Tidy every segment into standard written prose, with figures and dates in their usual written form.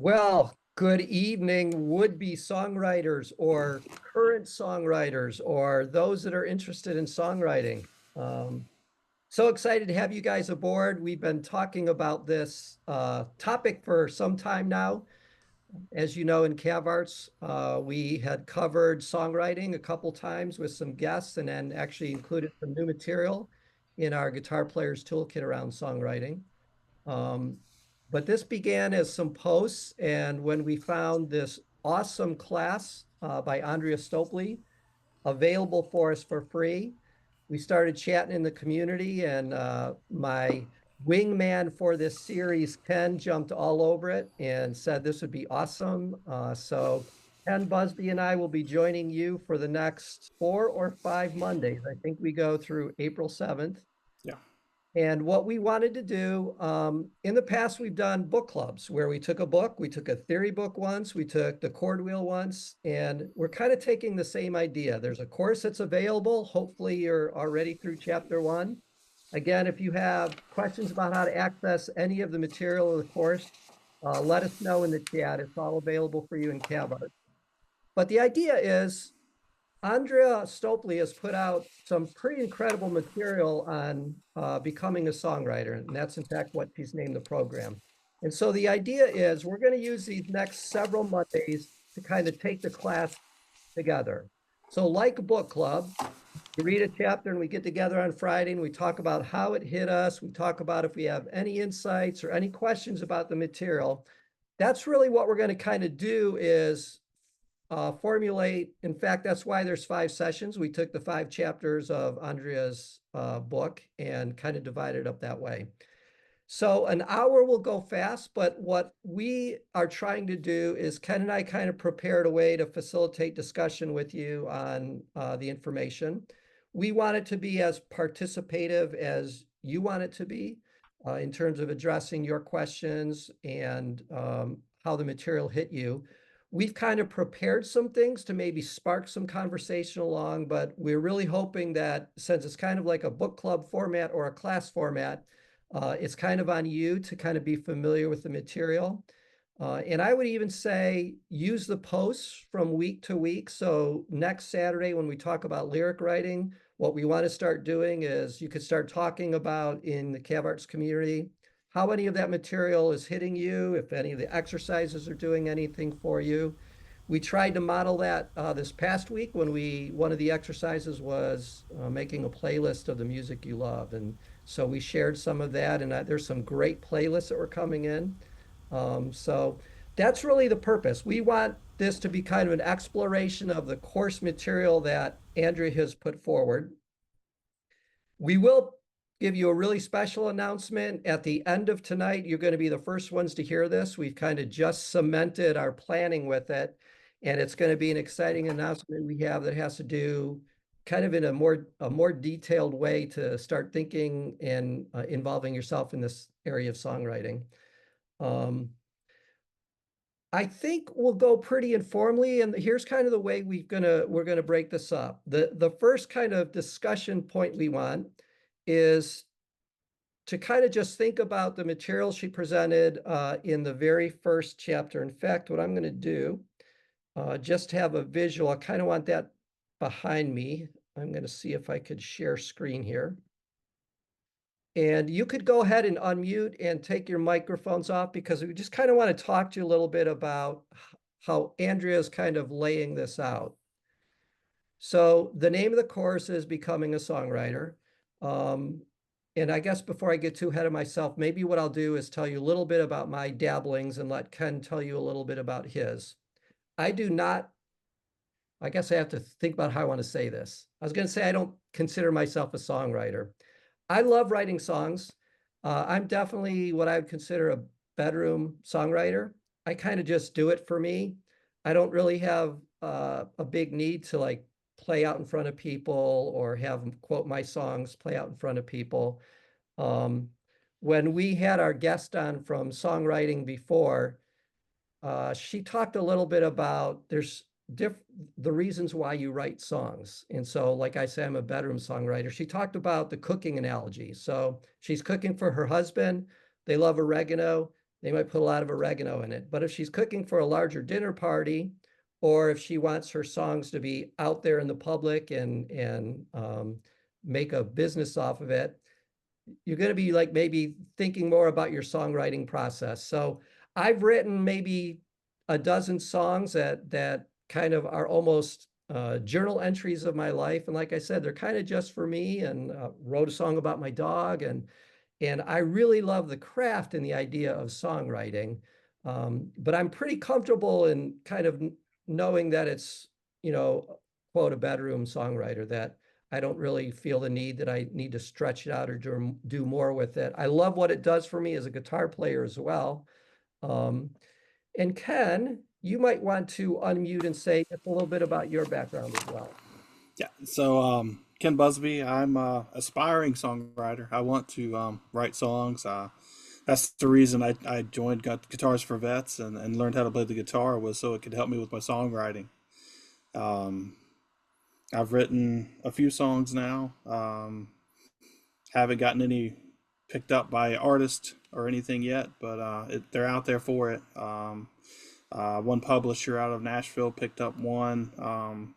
Well, good evening, would-be songwriters or current songwriters or those that are interested in songwriting. So excited to have you guys aboard. We've been talking about this topic for some time now. As you know, in CAVARTS, we had covered songwriting a couple times with some guests and then actually included some new material in our Guitar Player's Toolkit around songwriting. Um, but this began as some posts, and when we found this awesome class by Andrea Stolpe available for us for free, we started chatting in the community, and my wingman for this series, Ken, jumped all over it and said this would be awesome. So Ken Busby and I will be joining you for the next 4 or 5 Mondays. I think we go through April 7th. Yeah. And what we wanted to do, in the past, we've done book clubs where we took a book, we took a theory book once, we took the chord wheel once, and we're kind of taking the same idea. There's a course that's available. Hopefully you're already through chapter 1. Again, if you have questions about how to access any of the material of the course, let us know in the chat. It's all available for you in CAVARTS. But the idea is Andrea Stolpe has put out some pretty incredible material on becoming a songwriter, and that's in fact what she's named the program. And so the idea is we're going to use these next several Mondays to kind of take the class together. So like a book club, you read a chapter and we get together on Friday and we talk about how it hit us. We talk about if we have any insights or any questions about the material. That's really what we're going to kind of do is formulate. In fact, that's why there's 5 sessions. We took the 5 chapters of Andrea's book and kind of divided up that way. So an hour will go fast, but what we are trying to do is Ken and I kind of prepared a way to facilitate discussion with you on the information. We want it to be as participative as you want it to be in terms of addressing your questions and how the material hit you. We've kind of prepared some things to maybe spark some conversation along, but we're really hoping that since it's kind of like a book club format or a class format, it's kind of on you to kind of be familiar with the material. And I would even say use the posts from week to week. So next Saturday, when we talk about lyric writing, what we want to start doing is you could start talking about in the CAVARTS community how any of that material is hitting you, if any of the exercises are doing anything for you. We tried to model that this past week when one of the exercises was making a playlist of the music you love. And so we shared some of that, and there's some great playlists that were coming in. So that's really the purpose. We want this to be kind of an exploration of the course material that Andrea has put forward. We will give you a really special announcement at the end of tonight. You're going to be the first ones to hear this. We've kind of just cemented our planning with it, and it's going to be an exciting announcement we have that has to do kind of in a more detailed way to start thinking and involving yourself in this area of songwriting. I think we'll go pretty informally, and here's kind of the way we're gonna break this up. The first kind of discussion point we want is to kind of just think about the material she presented in the very first chapter. In fact, what I'm going to do, just have a visual. I kind of want that behind me. I'm going to see if I could share screen here. And you could go ahead and unmute and take your microphones off because we just kind of want to talk to you a little bit about how Andrea is kind of laying this out. So the name of the course is Becoming a Songwriter. And I guess before I get too ahead of myself, maybe what I'll do is tell you a little bit about my dabblings and let Ken tell you a little bit about his. I guess I have to think about how I want to say this. I was going to say I don't consider myself a songwriter. I love writing songs. I'm definitely what I would consider a bedroom songwriter. I kind of just do it for me. I don't really have a big need to like play out in front of people or have them quote my songs, play out in front of people. When we had our guest on from songwriting before, she talked a little bit about the reasons why you write songs. And so, like I say, I'm a bedroom songwriter. She talked about the cooking analogy. So she's cooking for her husband. They love oregano. they might put a lot of oregano in it. But if she's cooking for a larger dinner party, or if she wants her songs to be out there in the public and make a business off of it, you're going to be like maybe thinking more about your songwriting process. So I've written maybe a dozen songs that kind of are almost journal entries of my life. And like I said, they're kind of just for me, and wrote a song about my dog. And I really love the craft and the idea of songwriting. But I'm pretty comfortable in kind of knowing that it's, quote, a bedroom songwriter, that I don't really feel the need that I need to stretch it out or do more with it. I love what it does for me as a guitar player as well. And Ken, you might want to unmute and say just a little bit about your background as well. Yeah. So, Ken Busby, I'm a aspiring songwriter. I want to write songs. That's the reason I joined Guitarsforvets and learned how to play the guitar, was so it could help me with my songwriting. Um, I've written a few songs now. Haven't gotten any picked up by artists or anything yet, but they're out there for it. One publisher out of Nashville picked up one.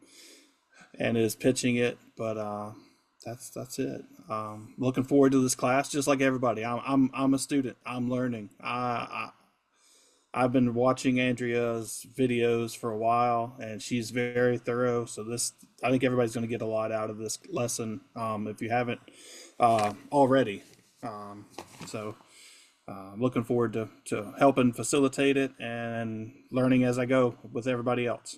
And is pitching it. But that's it. Looking forward to this class, just like everybody. I'm a student. I'm learning. I've been watching Andrea's videos for a while, and she's very thorough. So I think everybody's going to get a lot out of this lesson, if you haven't already. So looking forward to helping facilitate it and learning as I go with everybody else.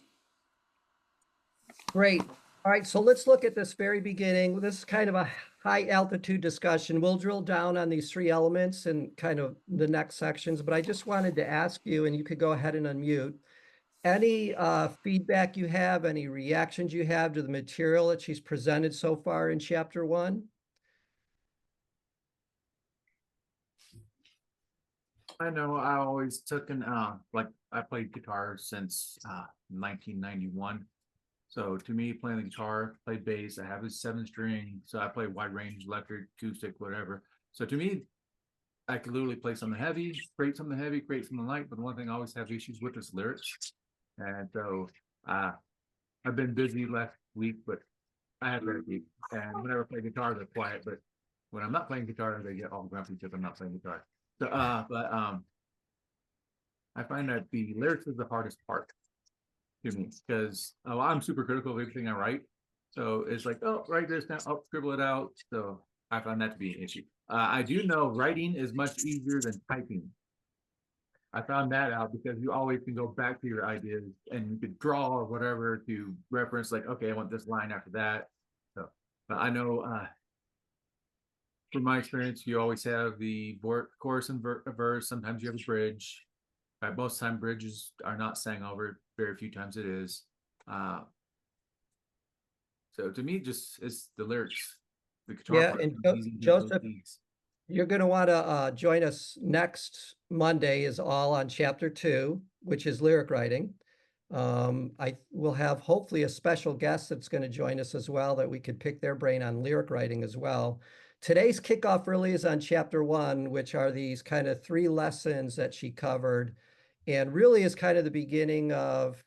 Great. All right, so let's look at this very beginning. This is kind of a high altitude discussion. We'll drill down on these three elements in kind of the next sections, but I just wanted to ask you, and you could go ahead and unmute, any feedback you have, any reactions you have to the material that she's presented so far in chapter 1? I know I always took like I played guitar since 1991. So to me, playing the guitar, play bass, I have a 7-string, so I play wide range, electric, acoustic, whatever. So to me, I could literally play something heavy, create something light. But the one thing I always have issues with is lyrics. And so I've been busy last week, but I had therapy. And whenever I play guitar, they're quiet. But when I'm not playing guitar, they get all grumpy because I'm not playing guitar. So, I find that the lyrics is the hardest part to me, because I'm super critical of everything I write. So it's like, oh, write this down, oh, scribble it out. So I found that to be an issue. I do know writing is much easier than typing. I found that out because you always can go back to your ideas and you could draw or whatever to reference, like, okay, I want this line after that. So, but I know from my experience, you always have the chorus and verse. Sometimes you have a bridge. Most time bridges are not sang over. Very few times it is. So to me, just it's the lyrics, the guitar Yeah, part. and Joseph, you're going to want to join us next Monday, is all on chapter 2, which is lyric writing. I will have hopefully a special guest that's going to join us as well, that we could pick their brain on lyric writing as well. Today's kickoff really is on chapter 1, which are these kind of 3 lessons that she covered, and really is kind of the beginning of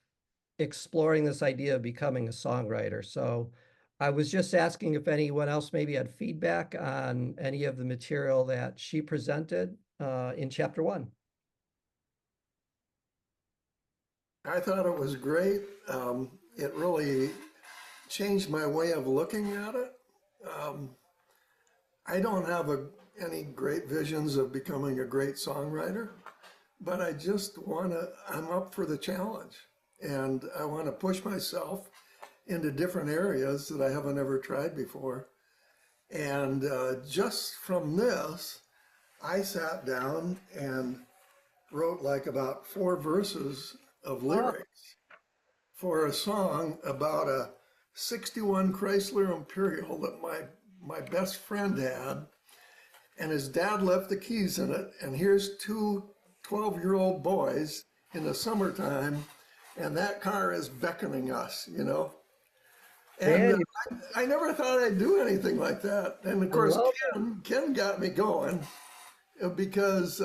exploring this idea of becoming a songwriter. So I was just asking if anyone else maybe had feedback on any of the material that she presented in chapter 1. I thought it was great. It really changed my way of looking at it. I don't have any great visions of becoming a great songwriter, but I just I'm up for the challenge, and I want to push myself into different areas that I haven't ever tried before. And just from this, I sat down and wrote like about 4 verses of lyrics for a song about a 61 Chrysler Imperial that my best friend had, and his dad left the keys in it, and here's 2 12-year-old boys in the summertime, and that car is beckoning us, And I never thought I'd do anything like that. And of course, Ken got me going. because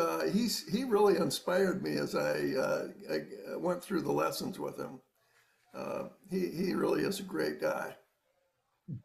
he really inspired me as I went through the lessons with him. He really is a great guy.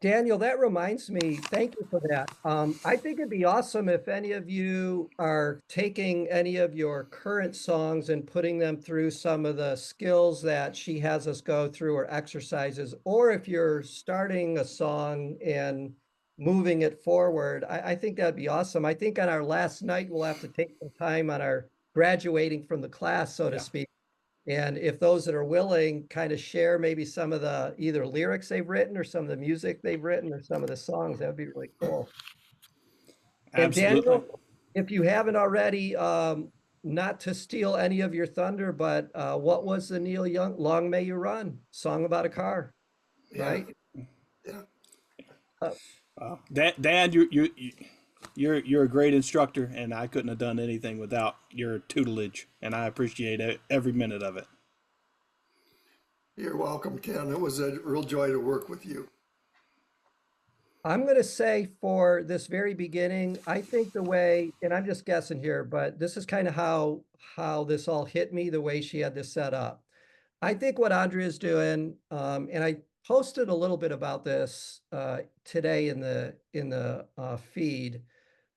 Daniel, that reminds me, thank you for that. I think it'd be awesome if any of you are taking any of your current songs and putting them through some of the skills that she has us go through or exercises, or if you're starting a song and moving it forward. I think that'd be awesome. I think on our last night, we'll have to take some time on our graduating from the class, so to Yeah. speak. And if those that are willing kind of share maybe some of the either lyrics they've written or some of the music they've written or some of the songs, that would be really cool. And Absolutely. Daniel, if you haven't already, not to steal any of your thunder, but what was the Neil Young "Long May You Run" song about a car, Yeah, right? yeah. Uh, Dan, you're a great instructor, and I couldn't have done anything without your tutelage, and I appreciate every minute of it. You're welcome, Ken. It was a real joy to work with you. I'm going to say for this very beginning, I think the way, and I'm just guessing here, but this is kind of how this all hit me, the way she had this set up. I think what Andrea's doing, and I posted a little bit about this today in the feed,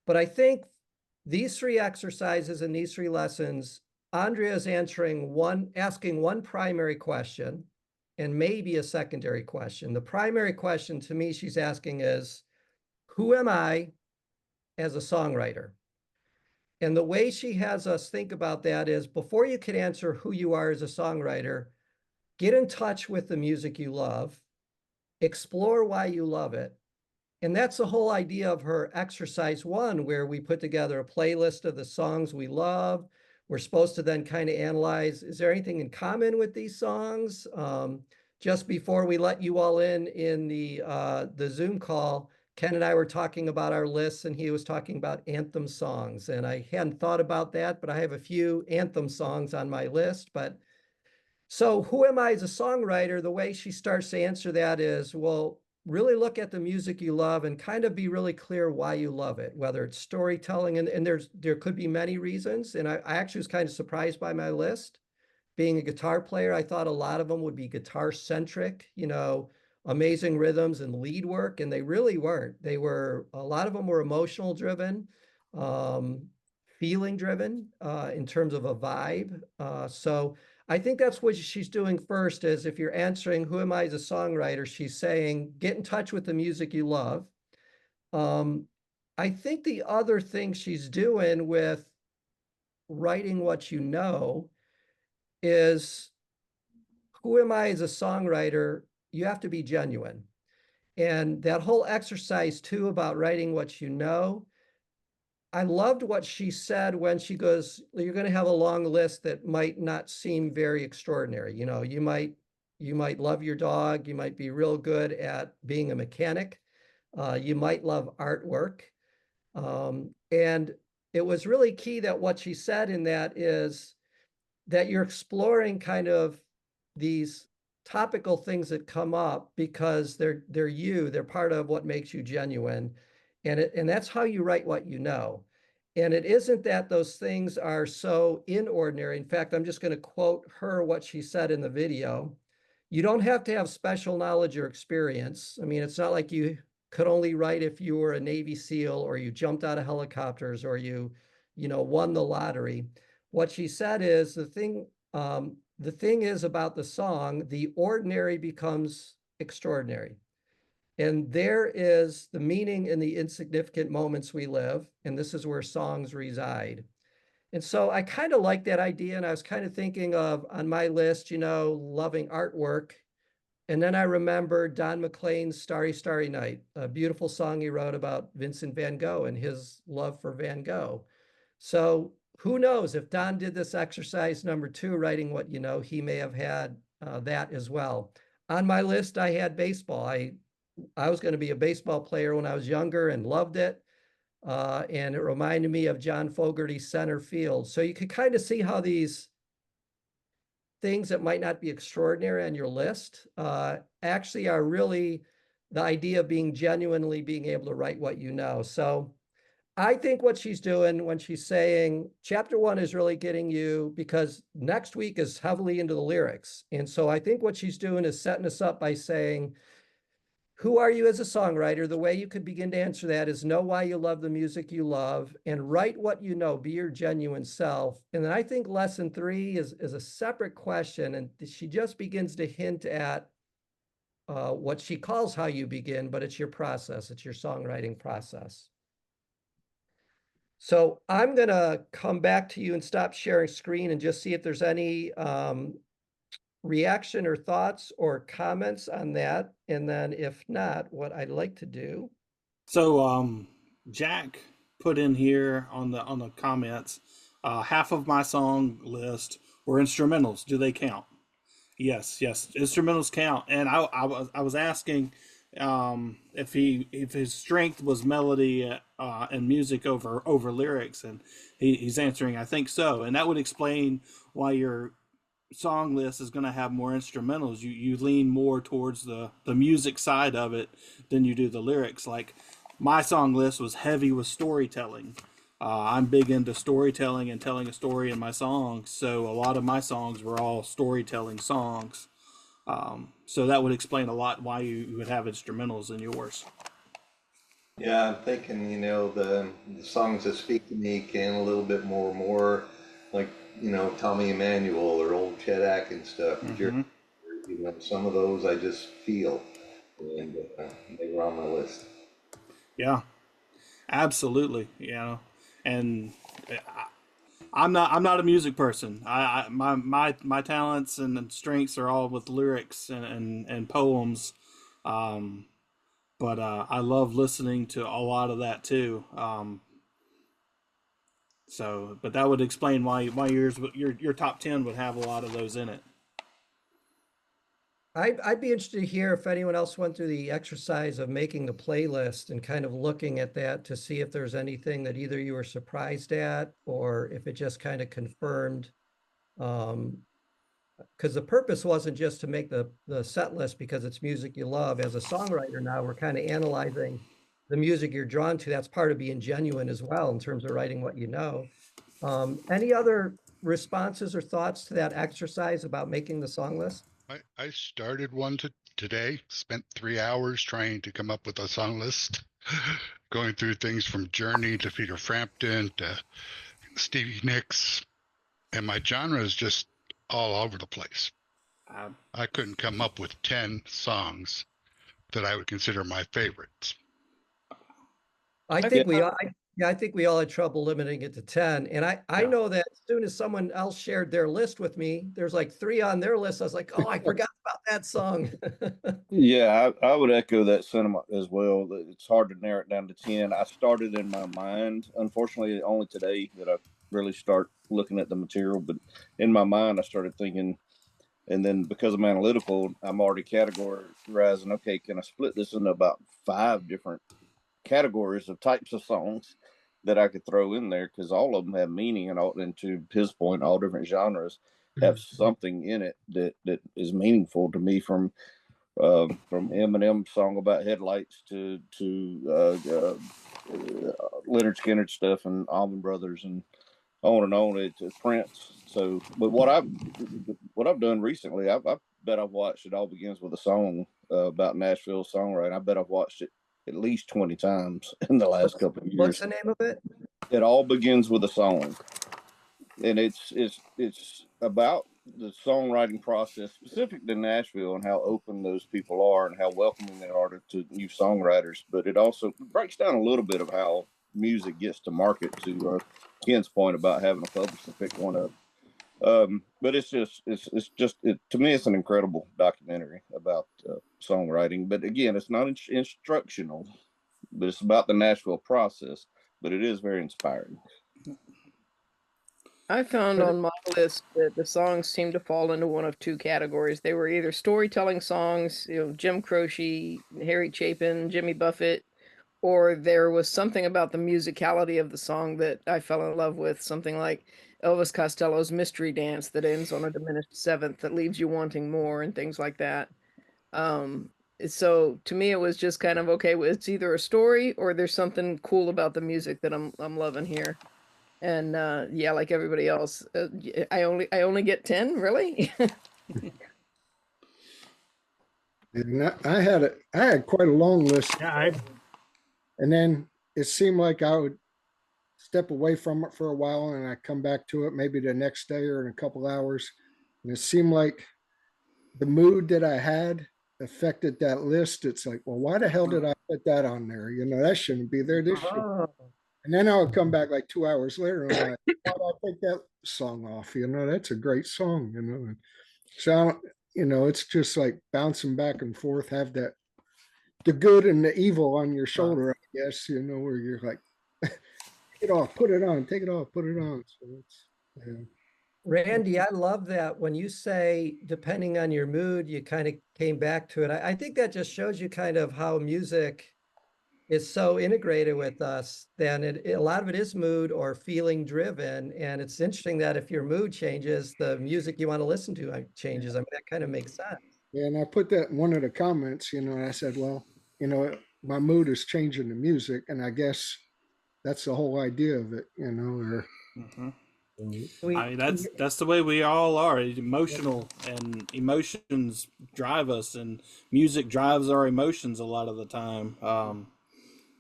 but I think these three exercises and these three lessons, Andrea is asking one primary question and maybe a secondary question. The primary question to me she's asking is, who am I as a songwriter? And the way she has us think about that is before you can answer who you are as a songwriter, get in touch with the music you love, explore why you love it. And that's the whole idea of her exercise one, where we put together a playlist of the songs we love. We're supposed to then kind of analyze, is there anything in common with these songs? Just before we let you all in the Zoom call, Ken and I were talking about our lists, and he was talking about anthem songs. And I hadn't thought about that, but I have a few anthem songs on my list. But so who am I as a songwriter? The way she starts to answer that is, well, really look at the music you love and kind of be really clear why you love it, whether it's storytelling, and there could be many reasons. And I actually was kind of surprised by my list. Being a guitar player, I thought a lot of them would be guitar centric, amazing rhythms and lead work, and they really weren't. A lot of them were emotional driven, um, feeling driven in terms of a vibe. So I think that's what she's doing first is if you're answering, who am I as a songwriter? She's saying, get in touch with the music you love. I think the other thing she's doing with writing what you know is, who am I as a songwriter? You have to be genuine. And that whole exercise too about writing what you know, I loved what she said when she goes, you're going to have a long list that might not seem very extraordinary. You might love your dog. You might be real good at being a mechanic. You might love artwork. And it was really key that what she said in that is that you're exploring kind of these topical things that come up because they're part of what makes you genuine. And that's how you write what you know. And it isn't that those things are so inordinary. In fact, I'm just going to quote her, what she said in the video. You don't have to have special knowledge or experience. I mean, it's not like you could only write if you were a Navy SEAL or you jumped out of helicopters or you won the lottery. What she said is the thing is about the song, the ordinary becomes extraordinary. And there is the meaning in the insignificant moments we live. And this is where songs reside. And so I kind of like that idea. And I was kind of thinking of on my list, loving artwork. And then I remembered Don McLean's Starry, Starry Night, a beautiful song he wrote about Vincent van Gogh and his love for Van Gogh. So who knows if Don did this exercise number 2, writing what you know, he may have had that as well. On my list, I had baseball. I was going to be a baseball player when I was younger and loved it. And it reminded me of John Fogerty's Center Field. So you could kind of see how these things that might not be extraordinary on your list actually are really the idea of being genuinely being able to write what you know. So I think what she's doing when she's saying chapter 1 is really getting you, because next week is heavily into the lyrics. And so I think what she's doing is setting us up by saying, who are you as a songwriter? The way you could begin to answer that is know why you love the music you love and write what you know, be your genuine self. And then I think lesson 3 is a separate question. And she just begins to hint at what she calls how you begin, but it's your process. It's your songwriting process. So I'm going to come back to you and stop sharing screen and just see if there's any reaction or thoughts or comments on that. And then if not, what I'd like to do. So Jack put in here on the comments, half of my song list were instrumentals. Do they count? Yes, yes, instrumentals count. And I was asking if his strength was melody and music over lyrics, and he's answering I think so, and that would explain why your song list is going to have more instrumentals. You lean more towards the music side of it than you do the lyrics. Like my song list was heavy with storytelling. I'm big into storytelling and telling a story in my songs, so a lot of my songs were all storytelling songs. So that would explain a lot why you would have instrumentals in yours. Yeah, I'm thinking, the songs that speak to me can a little bit more like, Tommy Emmanuel or old Chet Atkins stuff. Mm-hmm. Some of those I just feel, and they were on my list. Yeah, absolutely. And I'm not a music person. My talents and strengths are all with lyrics and poems. Um, but I love listening to a lot of that too. But that would explain why your top 10 would have a lot of those in it. I'd be interested to hear if anyone else went through the exercise of making the playlist and kind of looking at that to see if there's anything that either you were surprised at or if it just kind of confirmed. Because the purpose wasn't just to make the set list because it's music you love. As a songwriter now, we're kind of analyzing the music you're drawn to. That's part of being genuine as well in terms of writing what you know. Any other responses or thoughts to that exercise about making the song list? I started one today, spent 3 hours trying to come up with a song list, going through things from Journey to Peter Frampton to Stevie Nicks, and my genre is just all over the place. I couldn't come up with 10 songs that I would consider my favorites. I think we all, I think we all had trouble limiting it to 10. And I Yeah. know that as soon as someone else shared their list with me, there's like 3 on their list. I was like, oh, I forgot about that song. Yeah, I would echo that sentiment as well. That it's hard to narrow it down to 10. I started in my mind. Unfortunately, only today that I really start looking at the material. But in my mind, I started thinking, and then because I'm analytical, I'm already categorizing. Okay, can I split this into about 5 different categories of types of songs that I could throw in there? Because all of them have meaning, and to his point, all different genres have something in it that is meaningful to me, from Eminem song about headlights to Leonard Skinner stuff and Allman Brothers and on and on. It's Prince. So, but what I've done recently, I bet I've watched It All Begins with a Song about Nashville songwriting. I bet I've watched it at least 20 times in the last couple of years. What's the name of it? It All Begins with a Song, and it's about the songwriting process specific to Nashville and how open those people are and how welcoming they are to new songwriters. But it also breaks down a little bit of how music gets to market, to Ken's point about having a publisher pick one up. But it's just to me, it's an incredible documentary about songwriting. But again, it's not instructional, but it's about the Nashville process. But it is very inspiring. I found on my list that the songs seemed to fall into one of 2 categories. They were either storytelling songs, Jim Croce, Harry Chapin, Jimmy Buffett, or there was something about the musicality of the song that I fell in love with, something like Elvis Costello's Mystery Dance that ends on a diminished seventh that leaves you wanting more and things like that. So to me, it was just kind of okay. It's either a story or there's something cool about the music that I'm loving here. And yeah, like everybody else, I only get 10, really. And I had quite a long list, Yeah, and then it seemed like I would step away from it for a while, and I come back to it maybe the next day or in a couple hours, and it seemed like the mood that I had affected that list. It's like, well, why the hell did I put that on there? You know, that shouldn't be there. This should. Oh, And then I would come back like 2 hours later and I'm like, why did I take that song off? You know, that's a great song, you know. And so, you know, it's just like bouncing back and forth, have that the good and the evil on your shoulder, I guess, you know, where you're like, take it off, put it on, take it off, put it on. So it's, yeah. Randy, I love that when you say, depending on your mood, you kind of came back to it. I think that just shows you kind of how music is so integrated with us. Then a lot of it is mood or feeling driven. And it's interesting that if your mood changes, the music you want to listen to changes. I mean, that kind of makes sense. Yeah, and I put that in one of the comments, you know, and I said, well, you know, my mood is changing the music. And I guess that's the whole idea of it, you know, or I mean, that's the way we all are. Emotional, and emotions drive us, and music drives our emotions a lot of the time.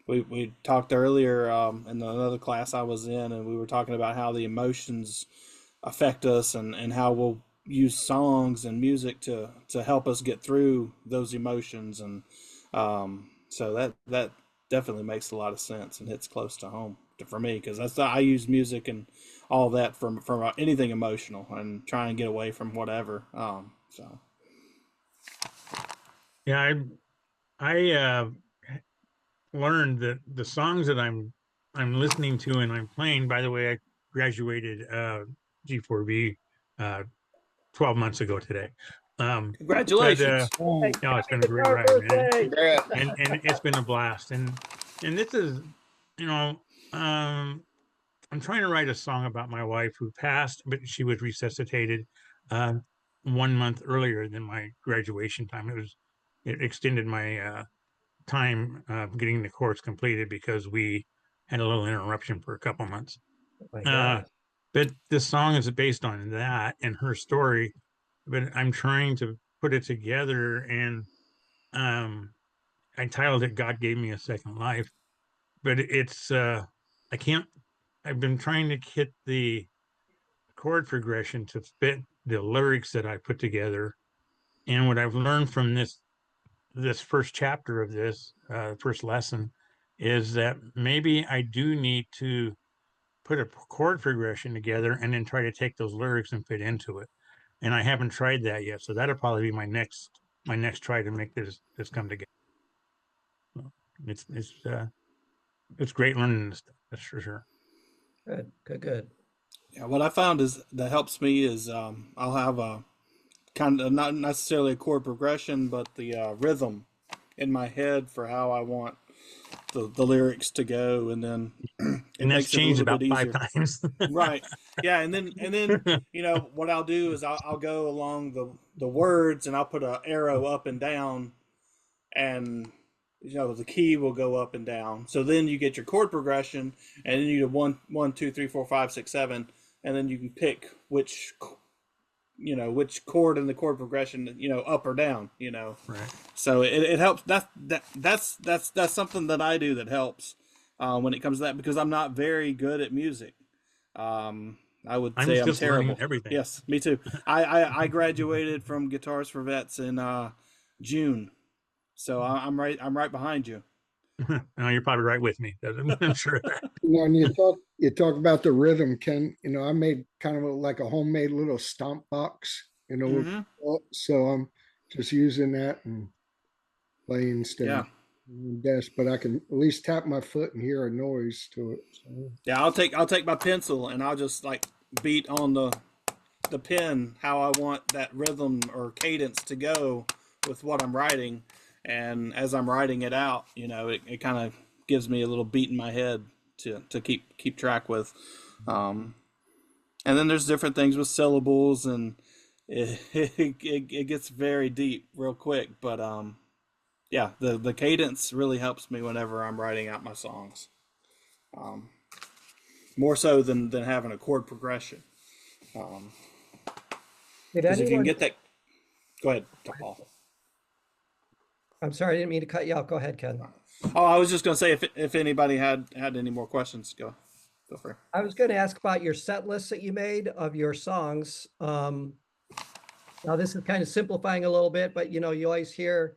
We talked earlier in another class I was in, and we were talking about how the emotions affect us, and how we'll use songs and music to help us get through those emotions, and so that definitely makes a lot of sense and hits close to home for me, because I use music and all that from anything emotional and try and get away from whatever. So yeah, I learned that the songs that I'm listening to and I'm playing. By the way, I graduated G4V 12 months ago today. congratulations. oh, No, it's been a great ride, man. Congrats. And it's been a blast. And this is, you know, I'm trying to write a song about my wife who passed, but she was resuscitated 1 month earlier than my graduation time. It extended my time getting the course completed because we had a little interruption for a couple months. Oh my Uh, gosh. but this song is based on that and her story. But I'm trying to put it together, and I titled it "God Gave Me a Second Life." But it's I can't. I've been trying to get the chord progression to fit the lyrics that I put together, and what I've learned from this first chapter of this first lesson is that maybe I do need to put a chord progression together and then try to take those lyrics and fit into it. And I haven't tried that yet, so that'll probably be my next try to make this come together. So it's great learning this stuff, that's for sure. Good. Yeah, what I found is that helps me is I'll have a kind of not necessarily a chord progression, but the rhythm in my head for how I want the lyrics to go, and then it And that's makes it a changed little about bit easier. 5 times. Right. Yeah, and then you know what I'll do is I'll go along the words, and I'll put an arrow up and down, and you know the key will go up and down. So then you get your chord progression, and then you do 1, 2, 3, 4, 5, 6, 7, and then you can pick which which chord in the chord progression, up or down, Right. so it helps. That's something that I do that helps when it comes to that, because I'm not very good at music. I would I'm say I'm just learning terrible. everything. Yes, me too. I graduated from Guitarsforvets in June, so I'm right behind you. No, you're probably right with me. I'm sure of that. you know, and you talk about the rhythm, Ken. You know, I made kind of like a homemade little stomp box. You know, Mhm. so I'm just using that and playing instead Yeah. of the desk, but I can at least tap my foot and hear a noise to it. So. Yeah, I'll take my pencil and I'll just like beat on the pen how I want that rhythm or cadence to go with what I'm writing, and as I'm writing it out, it kind of gives me a little beat in my head to keep track with. And then there's different things with syllables, and it gets very deep real quick, but yeah, the cadence really helps me whenever I'm writing out my songs. Um, More so than having a chord progression. Did Because if you can anyone, get that, go ahead, Paul. I'm sorry, I didn't mean to cut you off. Go ahead, Ken. Oh, I was just going to say if anybody had any more questions, go for it. I was going to ask about your set list that you made of your songs. Now this is kind of simplifying a little bit, but you always hear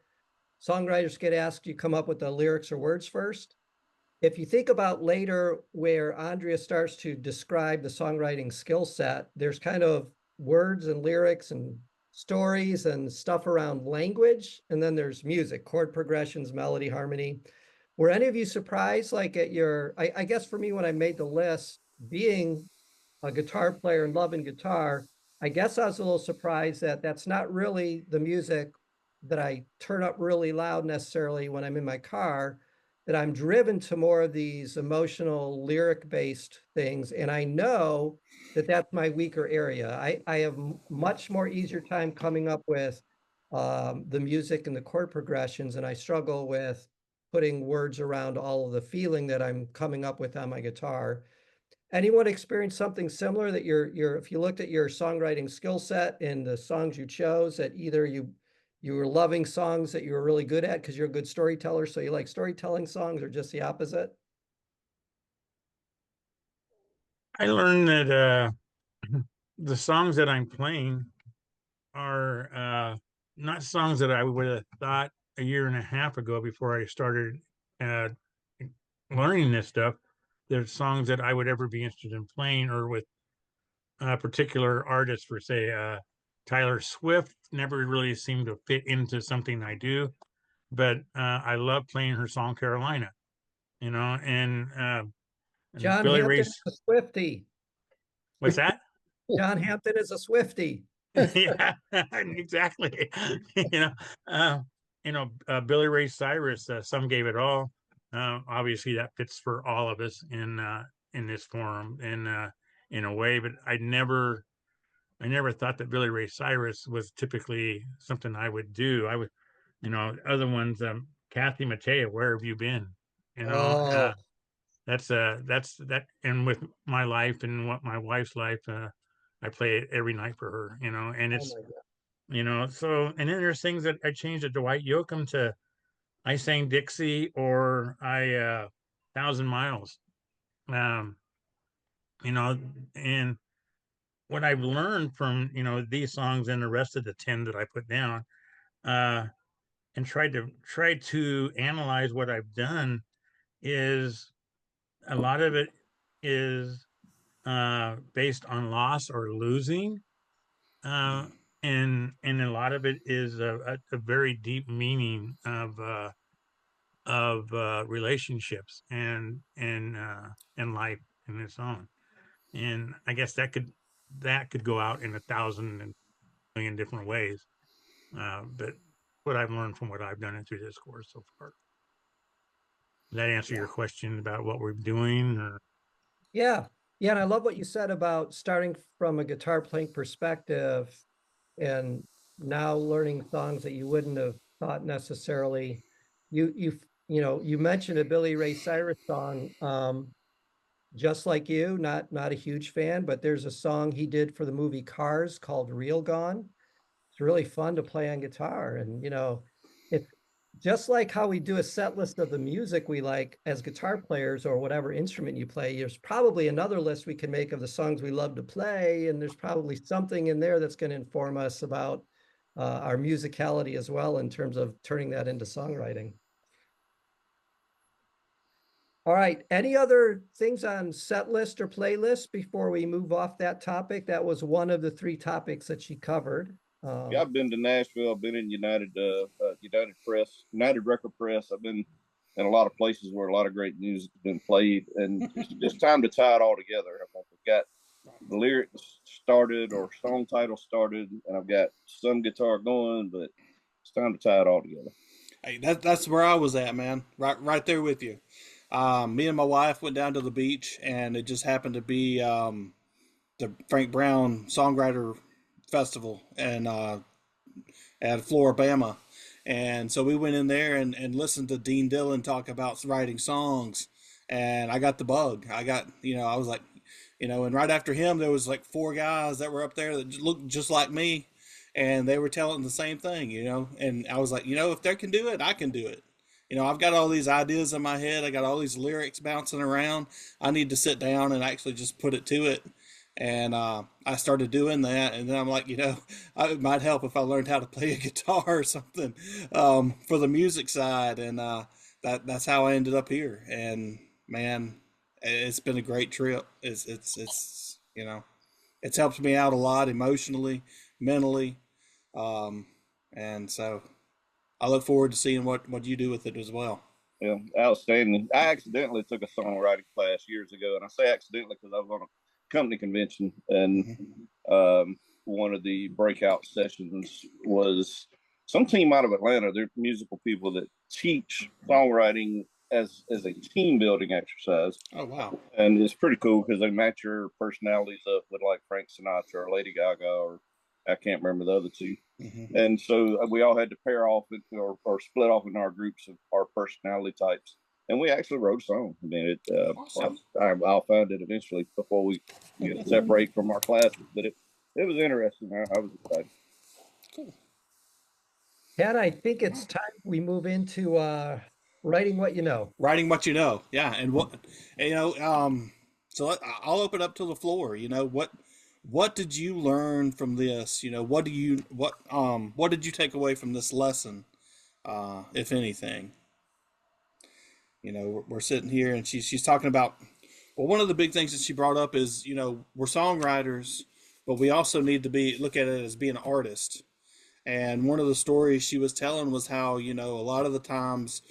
songwriters get asked, you come up with the lyrics or words first. If you think about later where Andrea starts to describe the songwriting skill set, there's kind of words and lyrics and stories and stuff around language. And then there's music, chord progressions, melody, harmony. Were any of you surprised, like at I guess for me, when I made the list, being a guitar player and loving guitar, I guess I was a little surprised that that's not really the music that I turn up really loud necessarily when I'm in my car, that I'm driven to more of these emotional lyric-based things. And I know that that's my weaker area. I have much more easier time coming up with the music and the chord progressions, and I struggle with putting words around all of the feeling that I'm coming up with on my guitar. Anyone experience something similar that if you looked at your songwriting skill set and the songs you chose, that either you were loving songs that you were really good at because you're a good storyteller, so you like storytelling songs, or just the opposite? I learned that the songs that I'm playing are not songs that I would have thought a year and a half ago before I started uh, learning this stuff. They're songs that I would ever be interested in playing, or with particular artists. For say, Tyler Swift never really seemed to fit into something I do, but I love playing her song Carolina. And John Billy Hampton Ray's. is a Swiftie. What's that? John Hampton is a Swiftie. Yeah, exactly. you know, uh, Billy Ray Cyrus, "Some Gave It All." Obviously, that fits for all of us in this forum, and in a way. But I never thought that Billy Ray Cyrus was typically something I would do. I would, other ones. Kathy Mattea, "Where Have You Been?" You know, Oh, that's that. And with my life and what my wife's life, I play it every night for her. And oh it's my God. so. And then there's things that I changed at Dwight Yoakam to I sang Dixie, or I 1,000 Miles. Um, you know, and what I've learned from these songs and the rest of the 10 that I put down, uh, and try to analyze what I've done, is a lot of it is based on loss or losing, uh, and a lot of it is a very deep meaning of relationships and life in its own. And I guess that could go out in 1,000 and 1,000,000 different ways. But what I've learned from what I've done through this course so far. Does that answer your question about what we're doing? Or? Yeah. Yeah. And I love what you said about starting from a guitar playing perspective and now learning songs that you wouldn't have thought necessarily. You mentioned a Billy Ray Cyrus song, just like you, not a huge fan, but there's a song he did for the movie Cars called Real Gone. It's really fun to play on guitar. And, it's just like how we do a set list of the music we like as guitar players or whatever instrument you play, there's probably another list we can make of the songs we love to play. And there's probably something in there that's going to inform us about our musicality as well, in terms of turning that into songwriting. All right. Any other things on set list or playlist before we move off that topic? That was one of the three topics that she covered. Yeah, I've been to Nashville. I've been in United Record Press. I've been in a lot of places where a lot of great music's been played, and it's time to tie it all together. I've got the lyrics started or song title started, and I've got some guitar going, but it's time to tie it all together. Hey, that's where I was at, man. Right there with you. Me and my wife went down to the beach, and it just happened to be the Frank Brown Songwriter Festival and at Floribama, And so we went in there and listened to Dean Dillon talk about writing songs, and I got the bug. I got, I was like, and right after him, there was like four guys that were up there that looked just like me, and they were telling the same thing, and I was like, if they can do it, I can do it. I've got all these ideas in my head. I got all these lyrics bouncing around. I need to sit down and actually just put it to it. And I started doing that, and then I'm like, it might help if I learned how to play a guitar or something for the music side, and that's how I ended up here. And man, it's been a great trip. It's it's helped me out a lot emotionally, mentally, um, and so I look forward to seeing what you do with it as well. Yeah, outstanding. I accidentally took a songwriting class years ago, and I say accidentally because I was on a company convention, and one of the breakout sessions was some team out of Atlanta. They're musical people that teach songwriting as a team building exercise. Oh wow! And it's pretty cool because they match your personalities up with like Frank Sinatra or Lady Gaga, or I can't remember the other two. Mm-hmm. And so we all had to pair off or split off in our groups of our personality types. And we actually wrote a song. I mean, Awesome. I'll find it eventually before we separate from our classes. But it was interesting. I was excited. Cool. Ken, I think it's time we move into writing what you know. Writing what you know, yeah, and so I'll open up to the floor. What did you learn from this? What did you take away from this lesson, if anything? We're sitting here, and she's talking about. Well, one of the big things that she brought up is, we're songwriters, but we also need to look at it as being an artist. And one of the stories she was telling was how, a lot of the times,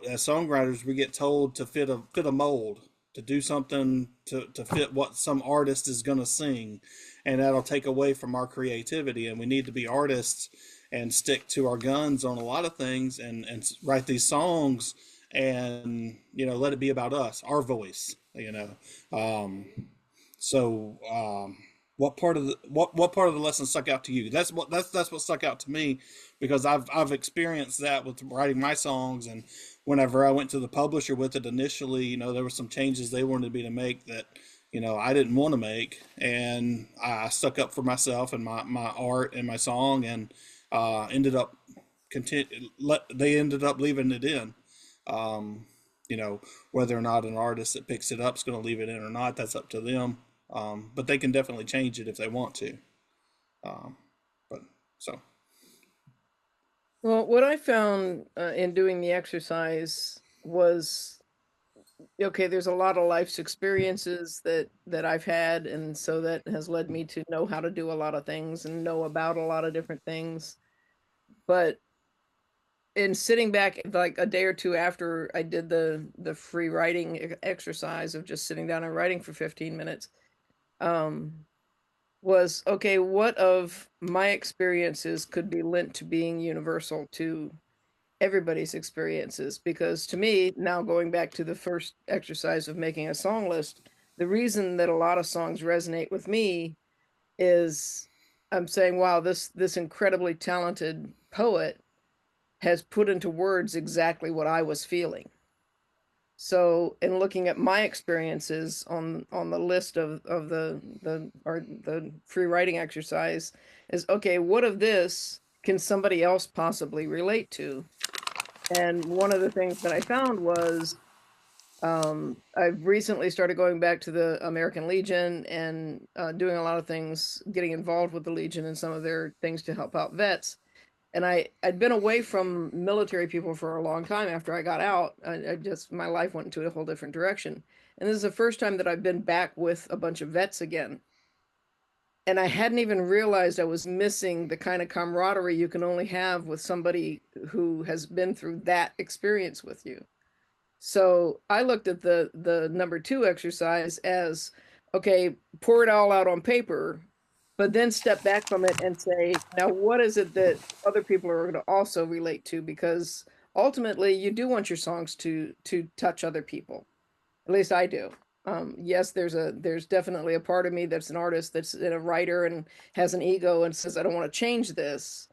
as songwriters, we get told to fit a mold, to do something to fit what some artist is going to sing, and that'll take away from our creativity. And we need to be artists and stick to our guns on a lot of things, and write these songs, and let it be about us, our voice. What part of the lesson stuck out to you? That's what stuck out to me, because I've experienced that with writing my songs, and whenever I went to the publisher with it initially, there were some changes they wanted me to make that I didn't want to make, and I stuck up for myself and my art and my song, and they ended up leaving it in. Whether or not an artist that picks it up is going to leave it in or not, that's up to them. But they can definitely change it if they want to. But so. Well, what I found in doing the exercise was, okay, there's a lot of life's experiences that I've had, and so that has led me to know how to do a lot of things and know about a lot of different things. But in sitting back like a day or two after I did the free writing exercise of just sitting down and writing for 15 minutes, was, okay, what of my experiences could be lent to being universal to everybody's experiences? Because to me, now going back to the first exercise of making a song list, the reason that a lot of songs resonate with me is I'm saying, wow, this incredibly talented poet has put into words exactly what I was feeling. So in looking at my experiences on the list of the free writing exercise is, okay, what of this can somebody else possibly relate to? And one of the things that I found was, I've recently started going back to the American Legion and doing a lot of things, getting involved with the Legion and some of their things to help out vets. And I'd been away from military people for a long time after I got out. My life went into a whole different direction. And this is the first time that I've been back with a bunch of vets again. And I hadn't even realized I was missing the kind of camaraderie you can only have with somebody who has been through that experience with you. So I looked at the number 2 exercise as, okay, pour it all out on paper, but then step back from it and say, now what is it that other people are going to also relate to? Because ultimately you do want your songs to touch other people. At least I do. Yes, there's definitely a part of me that's an artist, that's a writer and has an ego and says, I don't want to change this.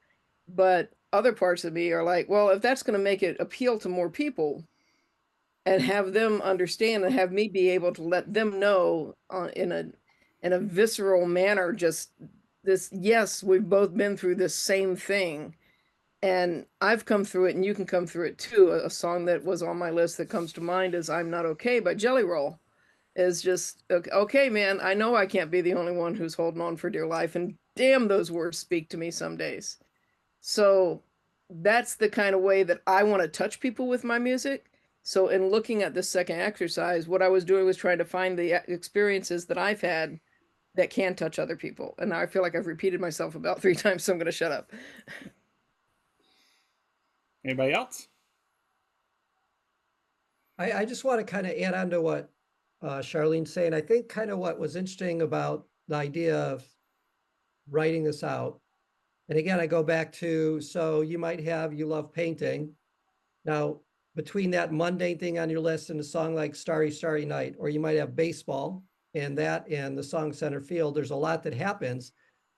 But other parts of me are like, well, if that's going to make it appeal to more people and have them understand and have me be able to let them know in a visceral manner, just this, yes, we've both been through this same thing. And I've come through it and you can come through it too. A song that was on my list that comes to mind is I'm Not Okay by Jelly Roll. Is just, okay, man, I know I can't be the only one who's holding on for dear life. And damn, those words speak to me some days. So that's the kind of way that I want to touch people with my music. So in looking at this second exercise, what I was doing was trying to find the experiences that I've had that can touch other people. And I feel like I've repeated myself about 3 times, so I'm going to shut up. Anybody else? I just want to kind of add on to what Charlene's saying. I think kind of what was interesting about the idea of writing this out. And again, I go back to, so you might have, you love painting. Now, between that mundane thing on your list and a song like Starry, Starry Night, or you might have baseball and that and the song Center Field, there's a lot that happens.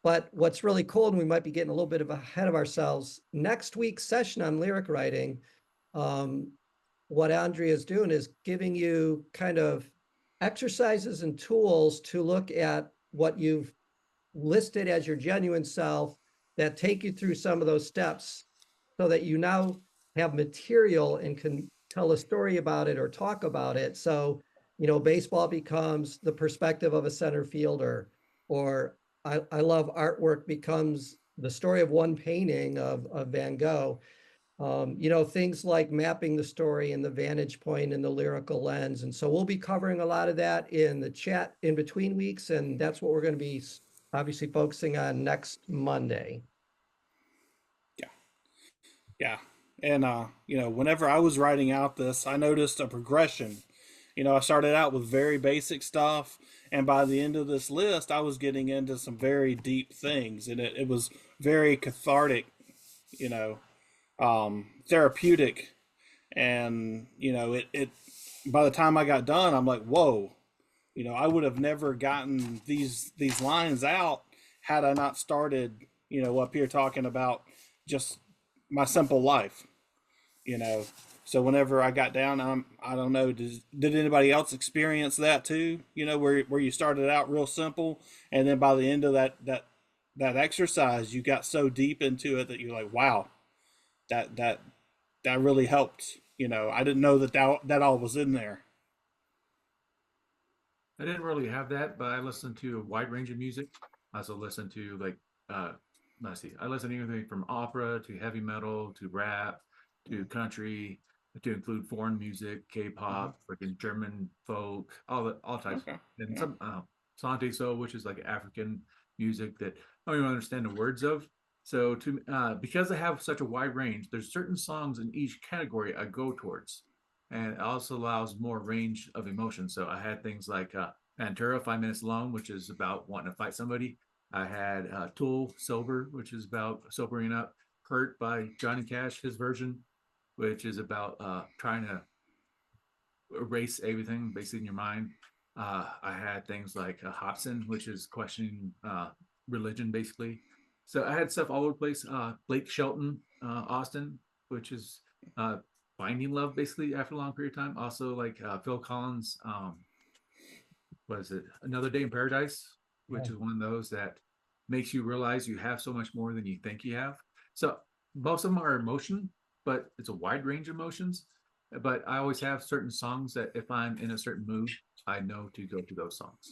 But what's really cool, and we might be getting a little bit ahead of ourselves, next week's session on lyric writing, what Andrea is doing is giving you kind of exercises and tools to look at what you've listed as your genuine self that take you through some of those steps so that you now have material and can tell a story about it or talk about it. So, you know, baseball becomes the perspective of a center fielder, or I love artwork becomes the story of one painting of Van Gogh. You know, things like mapping the story and the vantage point and the lyrical lens. And so we'll be covering a lot of that in the chat in between weeks. And that's what we're going to be obviously focusing on next Monday. Yeah. Yeah. And, you know, whenever I was writing out this, I noticed a progression. You know, I started out with very basic stuff. And by the end of this list, I was getting into some very deep things. And it was very cathartic, you know, therapeutic. And, you know, it by the time I got done, I'm like, whoa, you know, I would have never gotten these lines out had I not started, you know, up here talking about just my simple life, you know. So whenever I got down, I don't know, did anybody else experience that too? You know, where you started out real simple, and then by the end of that exercise, you got so deep into it that you're like, wow, that really helped. You know, I didn't know that all was in there. I didn't really have that, but I listened to a wide range of music. I also listened to like let's see, I listened to anything from opera to heavy metal to rap to country to include foreign music, K-pop, freaking German folk, all types, Okay. and Yeah. some Sante soul, which is like African music that I don't even understand the words of. So to because I have such a wide range, there's certain songs in each category I go towards, and it also allows more range of emotion. So I had things like Pantera, 5 Minutes Long, which is about wanting to fight somebody. I had Tool, Sober, which is about sobering up. Hurt by Johnny Cash, his version, which is about trying to erase everything basically in your mind. I had things like Hobson, which is questioning religion basically. So I had stuff all over the place. Blake Shelton, Austin, which is finding love basically after a long period of time. Also like Phil Collins, what is it? Another Day in Paradise, which is one of those that makes you realize you have so much more than you think you have. So most of them are emotion, but it's a wide range of emotions. But I always have certain songs that if I'm in a certain mood, I know to go to those songs.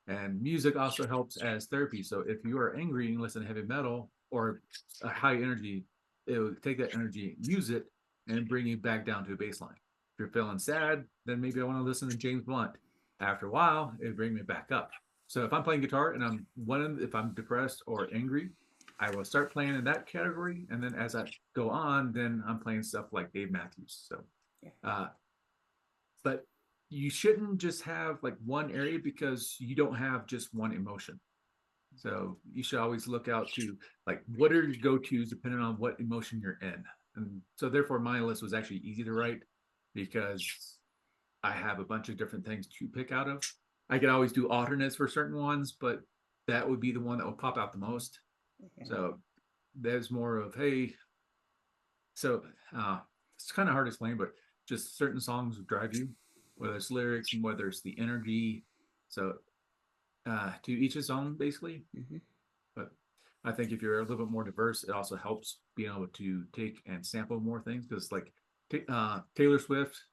And music also helps as therapy. So if you are angry and listen to heavy metal or a high energy, it will take that energy, use it, and bring you back down to a baseline. If you're feeling sad, then maybe I want to listen to James Blunt. After a while, it bring me back up. So if I'm playing guitar and if I'm depressed or angry, I will start playing in that category, and then as I go on, then I'm playing stuff like Dave Matthews. So, but you shouldn't just have like one area because you don't have just one emotion. So you should always look out to like what are your go-tos depending on what emotion you're in. And so therefore my list was actually easy to write because I have a bunch of different things to pick out of. I could always do alternates for certain ones, but that would be the one that would pop out the most. So there's more of, hey, so it's kind of hard to explain, but just certain songs drive you, whether it's lyrics and whether it's the energy. So to each his own, basically. But I think if you're a little bit more diverse, it also helps being able to take and sample more things. Because like Taylor Swift,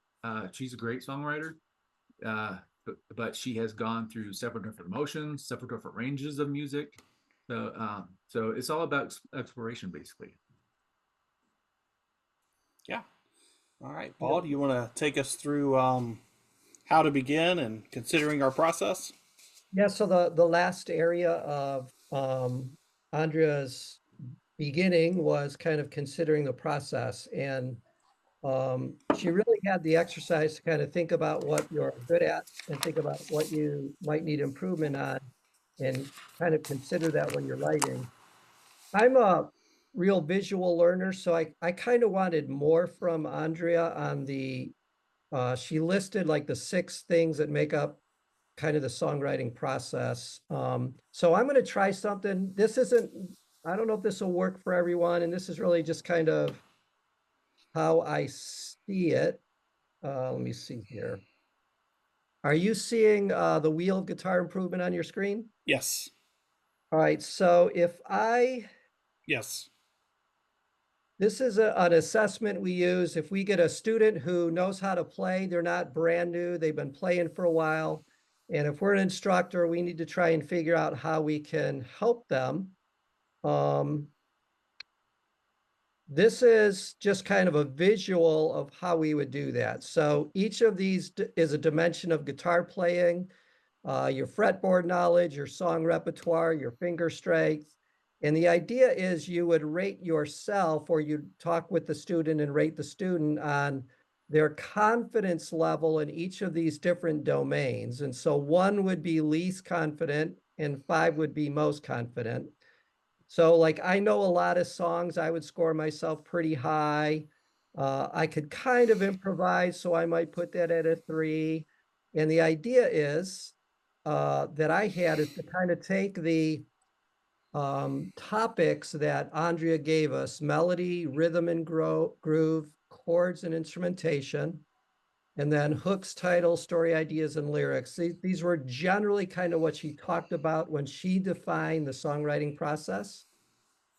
she's a great songwriter, but she has gone through several different emotions, several different ranges of music. So it's all about exploration, basically. Yeah. All right, Paul, do you want to take us through how to begin and considering our process? Yeah, so the last area of Andrea's beginning was kind of considering the process, and she really had the exercise to kind of think about what you're good at and think about what you might need improvement on and kind of consider that when you're writing. I'm a real visual learner, so I kind of wanted more from Andrea on the she listed like the 6 things that make up kind of the songwriting process. So I'm going to try something. This isn't, I don't know if this will work for everyone, and this is really just kind of how I see it. Let me see here. Are you seeing the wheel of guitar improvement on your screen? Yes. All right, so if Yes. this is an assessment we use. If we get a student who knows how to play, they're not brand new, they've been playing for a while. And if we're an instructor, we need to try and figure out how we can help them. This is just kind of a visual of how we would do that. So each of these is a dimension of guitar playing, your fretboard knowledge, your song repertoire, your finger strength. And the idea is you would rate yourself, or you talk with the student and rate the student on their confidence level in each of these different domains. And so 1 would be least confident and 5 would be most confident. So like I know a lot of songs, I would score myself pretty high. I could kind of improvise, so I might put that at a 3. And the idea is that I had is to kind of take the topics that Andrea gave us: melody, rhythm and groove, chords and instrumentation, and then hooks, titles, story ideas, and lyrics. These were generally kind of what she talked about when she defined the songwriting process.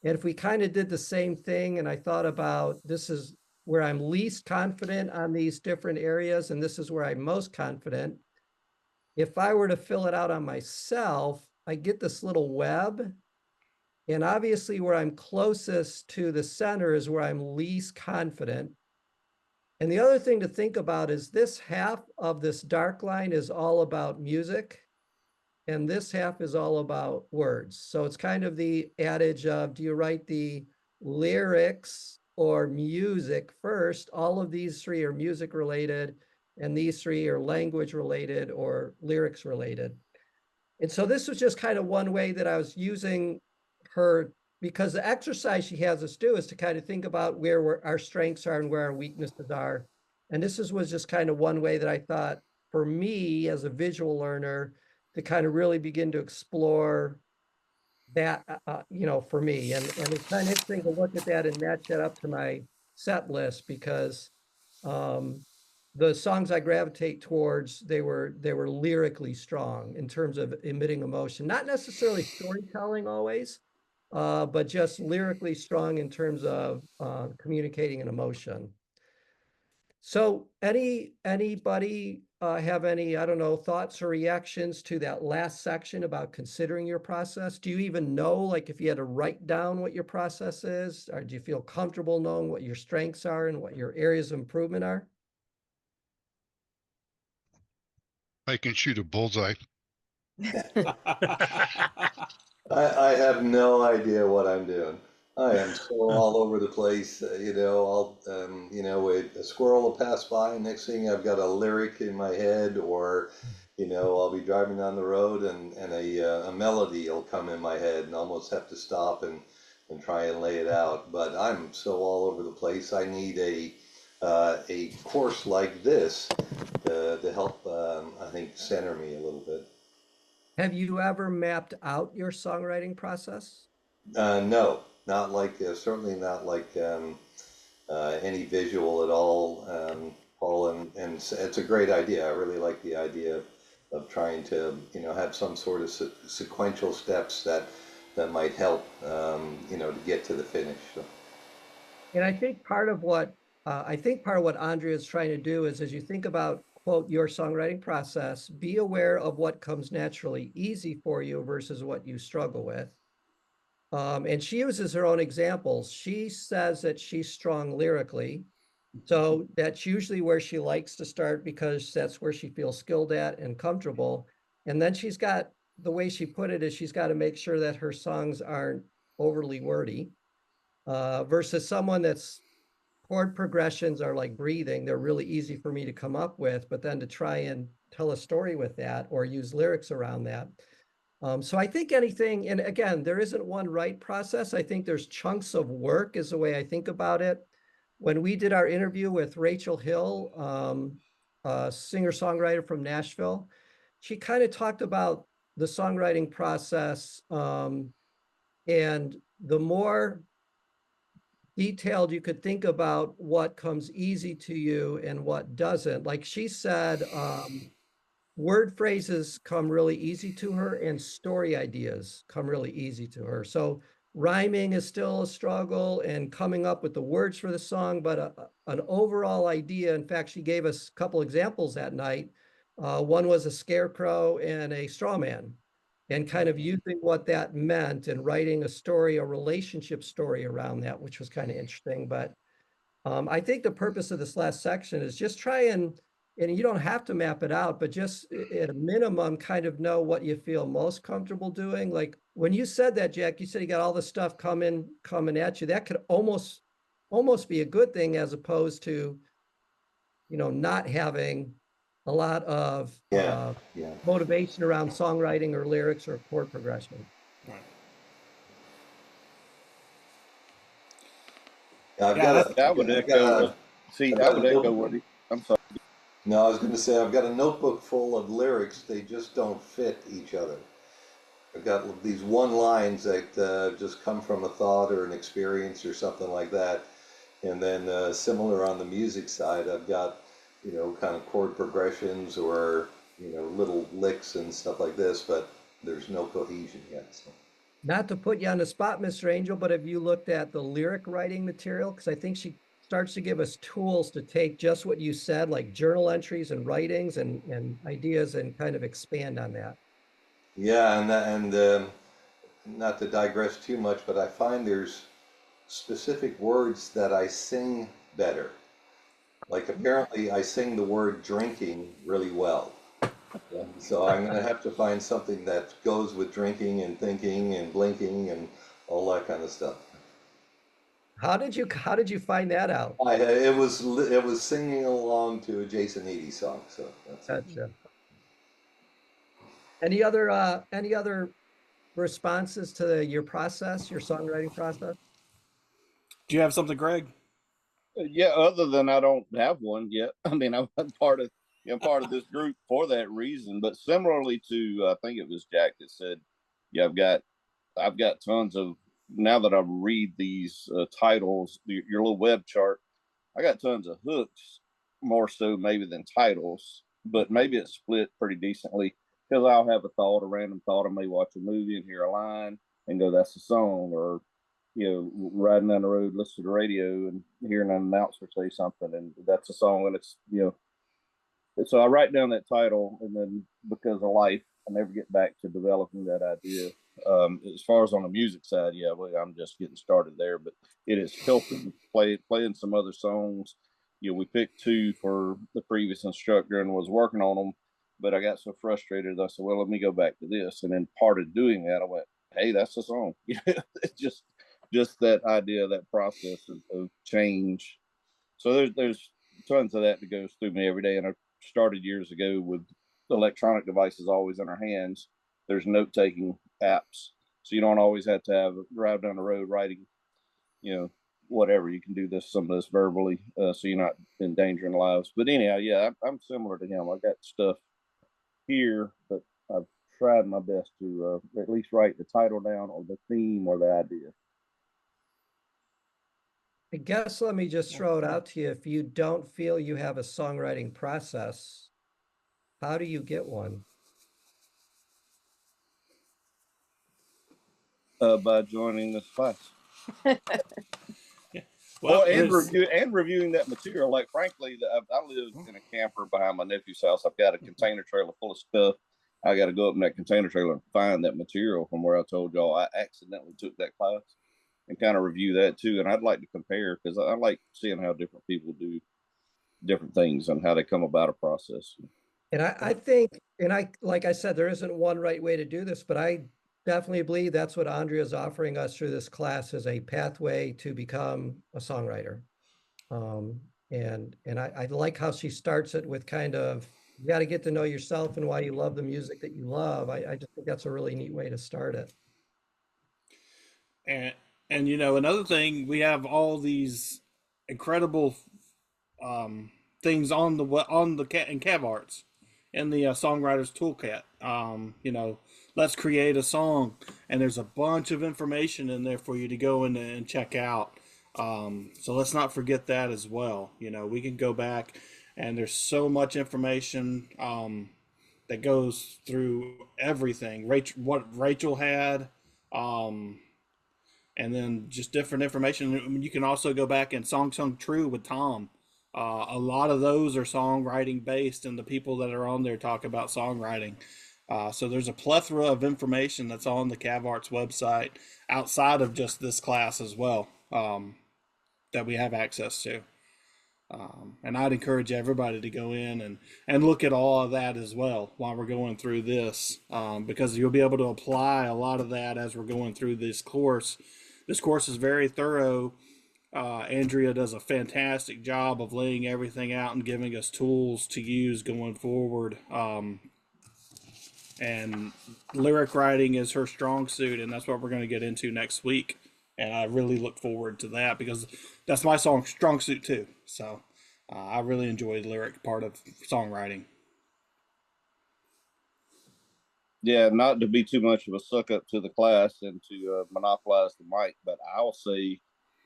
And if we kind of did the same thing, and I thought about this is where I'm least confident on these different areas, and this is where I'm most confident. If I were to fill it out on myself, I get this little web. And obviously where I'm closest to the center is where I'm least confident. And the other thing to think about is this half of this dark line is all about music, and this half is all about words. So it's kind of the adage of, do you write the lyrics or music first? All of these 3 are music related, and these 3 are language related or lyrics related. And so this was just kind of one way that I was using her, because the exercise she has us do is to kind of think about where our strengths are and where our weaknesses are. And this was just kind of one way that I thought for me as a visual learner to kind of really begin to explore that, for me. And it's kind of interesting to look at that and match that up to my set list, because the songs I gravitate towards, they were lyrically strong in terms of emitting emotion, not necessarily storytelling always, but just lyrically strong in terms of communicating an emotion. So anybody have any, I don't know, thoughts or reactions to that last section about considering your process? Do you even know, like if you had to write down what your process is, or do you feel comfortable knowing what your strengths are and what your areas of improvement are? I can shoot a bullseye. I have no idea what I'm doing. I am so all over the place. A squirrel will pass by. Next thing I've got a lyric in my head, or, I'll be driving down the road and a melody will come in my head and I almost have to stop and try and lay it out. But I'm so all over the place. I need a course like this to help, I think, center me a little bit. Have you ever mapped out your songwriting process? No. not like certainly not like any visual at all, Paul. And it's a great idea. I really like the idea of trying to have some sort of sequential steps that might help to get to the finish. So. And I think part of what Andrea is trying to do is, as you think about, quote, your songwriting process, be aware of what comes naturally easy for you versus what you struggle with. And she uses her own examples. She says that she's strong lyrically. So that's usually where she likes to start because that's where she feels skilled at and comfortable. And then she's got, the way she put it is, she's got to make sure that her songs aren't overly wordy, versus someone that's chord progressions are like breathing. They're really easy for me to come up with, but then to try and tell a story with that or use lyrics around that. So I think anything, and again, there isn't one right process. I think there's chunks of work is the way I think about it. When we did our interview with Rachel Hill, a singer-songwriter from Nashville, she kind of talked about the songwriting process, and the more detailed you could think about what comes easy to you and what doesn't. Like she said, word phrases come really easy to her and story ideas come really easy to her. So rhyming is still a struggle and coming up with the words for the song, but an overall idea. In fact, she gave us a couple examples that night. One was a scarecrow and a straw man, and kind of using what that meant and writing a story, a relationship story around that, which was kind of interesting. But I think the purpose of this last section is just try and you don't have to map it out, but just at a minimum, kind of know what you feel most comfortable doing. Like when you said that, Jack, you said you got all this stuff coming at you. That could almost be a good thing, as opposed to, not having a lot of motivation around songwriting or lyrics or chord progression. Right. Yeah, I would echo. I would echo what I'm sorry. No, I was going to say I've got a notebook full of lyrics. They just don't fit each other. I've got these one lines that just come from a thought or an experience or something like that. And then similar on the music side, I've got, kind of chord progressions or, little licks and stuff like this, but there's no cohesion yet. So. Not to put you on the spot, Mr. Angel, but have you looked at the lyric writing material? Because I think she starts to give us tools to take just what you said, like journal entries and writings and ideas, and kind of expand on that. Yeah, and not to digress too much, but I find there's specific words that I sing better. Like apparently I sing the word drinking really well. So I'm going to have to find something that goes with drinking and thinking and blinking and all that kind of stuff. How did you find that out? It was singing along to a Jason Eady song. So that's Gotcha. Any other responses to your process, your songwriting process? Do you have something, Greg? Yeah, other than I don't have one yet. I mean, I'm part of this group for that reason. But similarly to, I think it was Jack that said, "Yeah, I've got tons of now that I read these titles, your little web chart. I got tons of hooks, more so maybe than titles, but maybe it's split pretty decently because I'll have a random thought. I may watch a movie and hear a line and go, "That's a song," or riding down the road, listen to the radio and hearing an announcer say something, and that's a song, and it's so I write down that title, and then because of life, I never get back to developing that idea. As far as on the music side, yeah, well, I'm just getting started there, but it is helping playing some other songs. We picked two for the previous instructor and was working on them, but I got so frustrated. I said, well, let me go back to this. And then part of doing that, I went, hey, that's a song. It's just that idea, that process of change. So there's tons of that goes through me every day. And I started years ago with electronic devices always in our hands. There's note-taking apps. So you don't always have to drive down the road writing, whatever. You can do some of this verbally, so you're not endangering lives. But anyhow, yeah, I'm similar to him. I got stuff here, but I've tried my best to at least write the title down or the theme or the idea. I guess let me just throw it out to you. If you don't feel you have a songwriting process, how do you get one? By joining this class. Yeah. Well, and reviewing that material. Like, frankly, I live in a camper behind my nephew's house. I've got a container trailer full of stuff. I got to go up in that container trailer and find that material from where I told y'all I accidentally took that class, and kind of review that too. And I'd like to compare, because I like seeing how different people do different things and how they come about a process. And I think, and like I said, there isn't one right way to do this, but I definitely believe that's what Andrea is offering us through this class, is a pathway to become a songwriter. And I like how she starts it with kind of, you got to get to know yourself and why you love the music that you love. I just think that's a really neat way to start it. and another thing, we have all these incredible things on the in CAVARTS in the songwriter's toolkit. Let's create a song, and there's a bunch of information in there for you to go in and check out. So let's not forget that as well. We can go back, and there's so much information that goes through everything. What Rachel had, and then just different information. You can also go back and Song Sung True with Tom. A lot of those are songwriting based, and the people that are on there talk about songwriting. So there's a plethora of information that's on the CAVARTS website outside of just this class as well, that we have access to. And I'd encourage everybody to go in and look at all of that as well while we're going through this, because you'll be able to apply a lot of that as we're going through this course. This course is very thorough. Andrea does a fantastic job of laying everything out and giving us tools to use going forward. And lyric writing is her strong suit, and that's what we're going to get into next week. And I really look forward to that, because that's my strong suit too. So I really enjoy the lyric part of songwriting. Yeah, not to be too much of a suck up to the class and to monopolize the mic, but I'll say,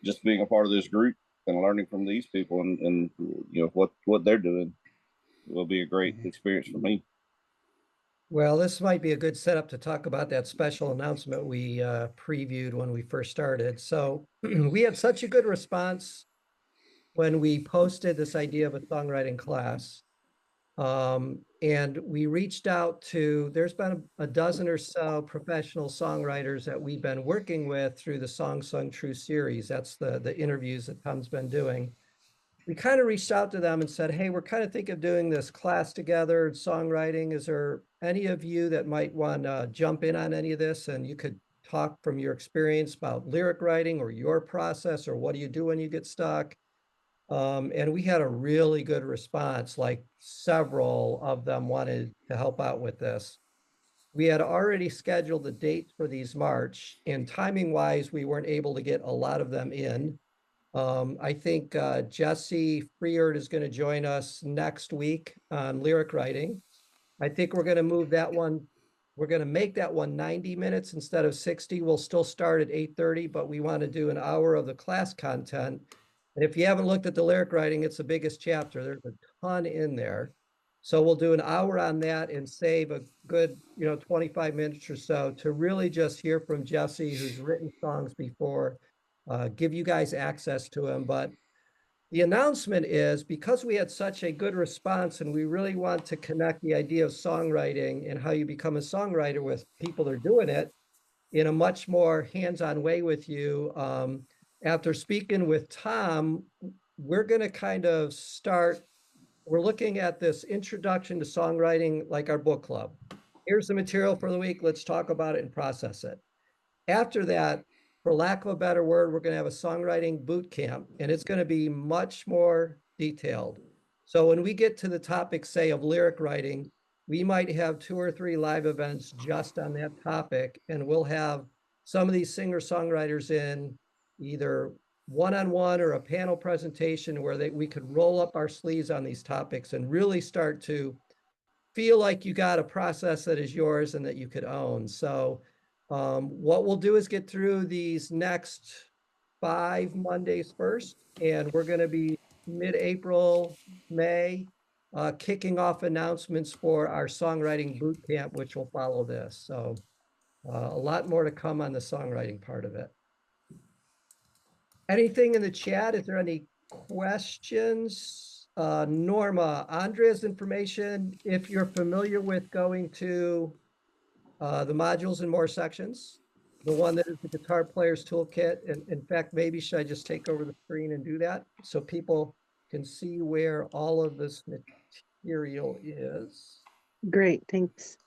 just being a part of this group and learning from these people and what they're doing will be a great experience for me. Well, this might be a good setup to talk about that special announcement we previewed when we first started. So we had such a good response when we posted this idea of a songwriting class. And we reached out to, there's been a dozen or so professional songwriters that we've been working with through the Song Sung True series. That's the interviews that Tom's been doing. We kind of reached out to them and said, hey, we're kind of thinking of doing this class together in songwriting. Is there any of you that might want to jump in on any of this? And you could talk from your experience about lyric writing or your process, or what do you do when you get stuck? And we had a really good response, like several of them wanted to help out with this. We had already scheduled the dates for these March, and timing wise, we weren't able to get a lot of them in. I think Jesse Freerd is going to join us next week on lyric writing. I think we're going to move that one. We're going to make that one 90 minutes instead of 60. We'll still start at 8:30, but we want to do an hour of the class content. And if you haven't looked at the lyric writing, it's the biggest chapter. There's a ton in there. So we'll do an hour on that and save a good, 25 minutes or so to really just hear from Jesse, who's written songs before, give you guys access to him. But the announcement is, because we had such a good response and we really want to connect the idea of songwriting and how you become a songwriter with people that are doing it in a much more hands-on way with you. After speaking with Tom, we're going to kind of start, we're looking at this introduction to songwriting like our book club. Here's the material for the week. Let's talk about it and process it. After that, for lack of a better word, we're going to have a songwriting boot camp, and it's going to be much more detailed. So when we get to the topic, say, of lyric writing, we might have 2 or 3 live events just on that topic, and we'll have some of these singer-songwriters in either one-on-one or a panel presentation where we could roll up our sleeves on these topics and really start to feel like you got a process that is yours and that you could own. So what we'll do is get through these next 5 Mondays first, and we're going to be mid-April, May, kicking off announcements for our songwriting boot camp, which will follow this. So a lot more to come on the songwriting part of it. Anything in the chat? Is there any questions? Norma, Andrea's information, if you're familiar with going to the modules and more sections, the one that is the Guitar Player's Toolkit. And in fact, maybe should I just take over the screen and do that so people can see where all of this material is? Great, thanks.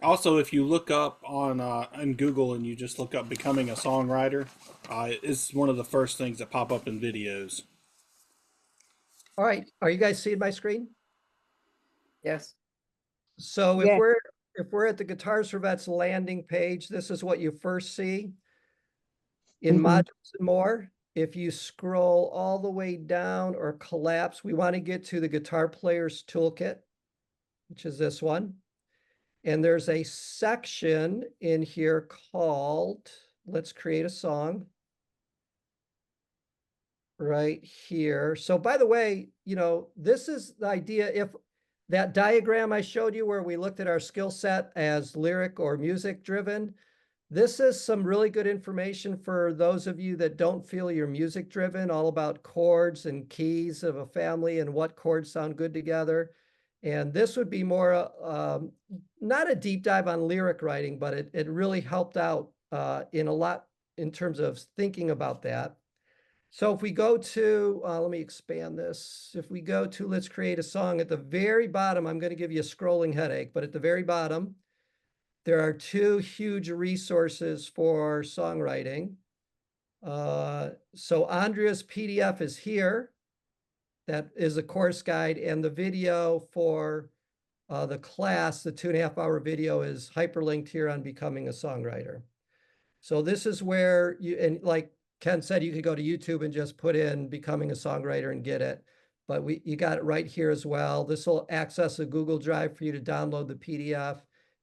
Also, if you look up on Google and you just look up becoming a songwriter, it's one of the first things that pop up in videos. All right, are you guys seeing my screen? Yes. So if Yeah. we're at the Guitarsforvets landing page, this is what you first see. In modules and more, if you scroll all the way down or collapse, we want to get to the Guitar Player's Toolkit, which is this one. And there's a section in here called Let's Create a Song. Right here. So by the way, you know, this is the idea. If that diagram I showed you where we looked at our skill set as lyric or music driven, this is some really good information for those of you that don't feel you're music driven, all about chords and keys of a family and what chords sound good together. And this would be more, not a deep dive on lyric writing, but it really helped out in a lot in terms of thinking about that. So if we go to, let me expand this. If we go to Let's Create a Song, at the very bottom, I'm going to give you a scrolling headache, but at the very bottom, there are 2 huge resources for songwriting. So Andrea's PDF is here. That is a course guide, and the video for the class, the 2.5-hour video, is hyperlinked here on Becoming a Songwriter. So this is where you, and like Ken said, you could go to YouTube and just put in Becoming a Songwriter and get it. But you got it right here as well. This will access a Google Drive for you to download the PDF,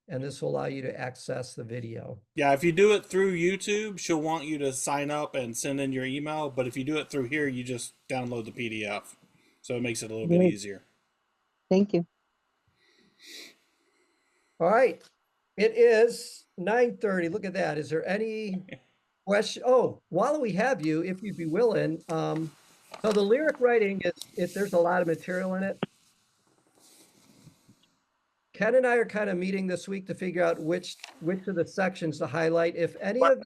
and this will allow you to access the video. Yeah, if you do it through YouTube, she'll want you to sign up and send in your email. But if you do it through here, you just download the PDF. So it makes it a little bit easier. Thank you. All right. It is 9:30. Look at that. Is there any question? Oh, while we have you, if you'd be willing, so the lyric writing is, there's a lot of material in it. Ken and I are kind of meeting this week to figure out which of the sections to highlight. If any of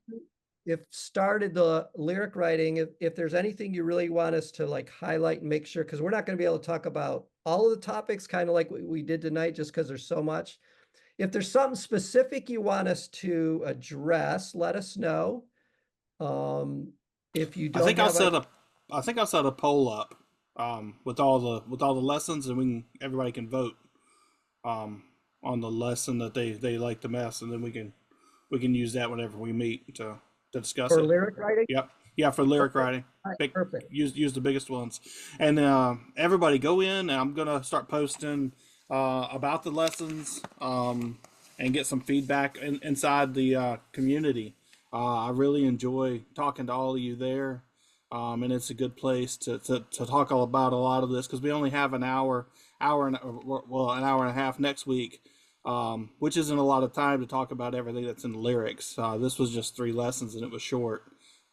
you started the lyric writing, if there's anything you really want us to like highlight and make sure, because we're not going to be able to talk about all of the topics kind of like we did tonight, just because there's so much. If there's something specific you want us to address, let us know. If you don't, I think I'll set a poll up with all the lessons, and everybody can vote on the lesson that they like the best, and then we can use that whenever we meet to discuss for it. lyric writing. Yep. Yeah, for lyric writing. Right, perfect. Use the biggest ones, and everybody go in. And I'm gonna start posting about the lessons and get some feedback inside the community. I really enjoy talking to all of you there, and it's a good place to talk all about a lot of this, because we only have an hour and a half next week, which isn't a lot of time to talk about everything that's in the lyrics. This was just 3 lessons and it was short,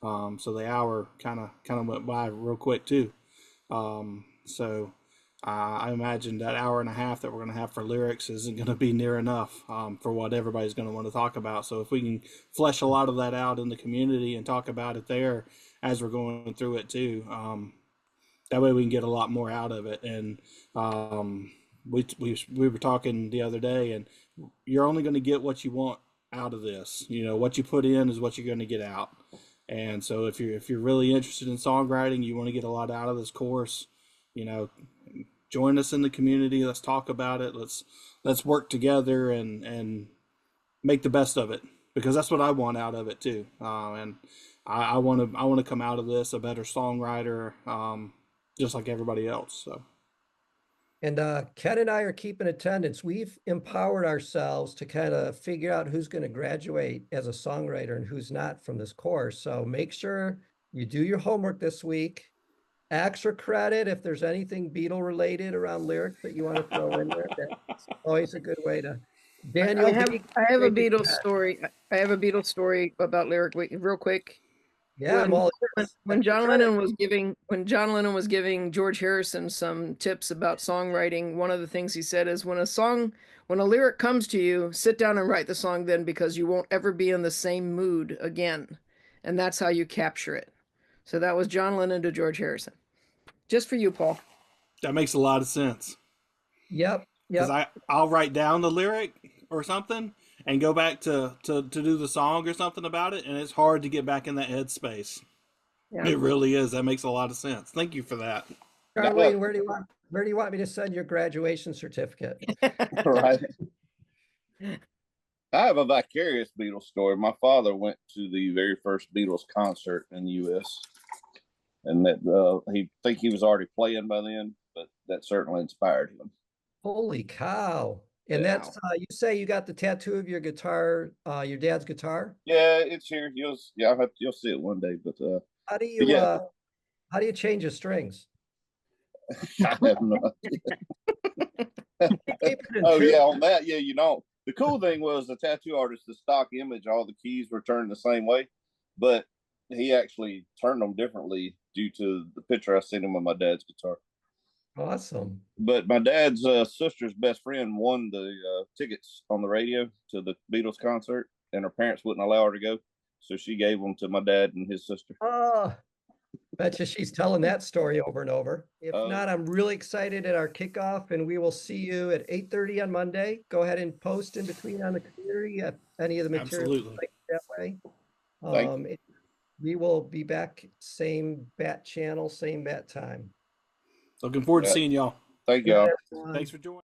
so the hour kind of went by real quick too. So I imagine that hour and a half that we're going to have for lyrics isn't going to be near enough for what everybody's going to want to talk about. So if we can flesh a lot of that out in the community and talk about it there as we're going through it too, that way we can get a lot more out of it. And we were talking the other day, and you're only going to get what you want out of this. You know, what you put in is what you're going to get out. And so if you're really interested in songwriting, you want to get a lot out of this course, you know, join us in the community. Let's talk about it. Let's work together and make the best of it, because that's what I want out of it too. And I want to come out of this a better songwriter, just like everybody else. So And Ken and I are keeping attendance. We've empowered ourselves to kind of figure out who's going to graduate as a songwriter and who's not from this course. So make sure you do your homework this week. Extra credit if there's anything Beatle related around lyrics that you want to throw in there. That's always a good way to. Daniel, I have a Beatles story. I have a Beatles story about lyric real quick. Yeah, I'm all when John Lennon was giving George Harrison some tips about songwriting, one of the things he said is when a lyric comes to you, sit down and write the song then, because you won't ever be in the same mood again. And that's how you capture it. So that was John Lennon to George Harrison. Just for you, Paul. That makes a lot of sense. Yep. Because I'll write down the lyric or something and go back to do the song or something about it, and it's hard to get back in that headspace. Yeah. It really is. That makes a lot of sense. Thank you for that. Darlene, where do you want me to send your graduation certificate? Right. I have a vicarious Beatles story. My father went to the very first Beatles concert in the U.S. and that he was already playing by then, but that certainly inspired him. Holy cow! And that's you say you got the tattoo of your guitar, your dad's guitar? Yeah, it's here. You'll see it one day. But how do you change the strings? I have no idea. Oh yeah, on that, yeah, you know. The cool thing was the tattoo artist, the stock image, all the keys were turned the same way, but he actually turned them differently due to the picture I sent him of my dad's guitar. Awesome. But my dad's sister's best friend won the tickets on the radio to the Beatles concert, and her parents wouldn't allow her to go, so she gave them to my dad and his sister. Oh, betcha she's telling that story over and over. If not, I'm really excited at our kickoff, and we will see you at 8:30 on Monday. Go ahead and post in between on the community any of the materials like that way. We will be back, same bat channel, same bat time. Looking forward to seeing y'all. Thank y'all. Thanks for joining.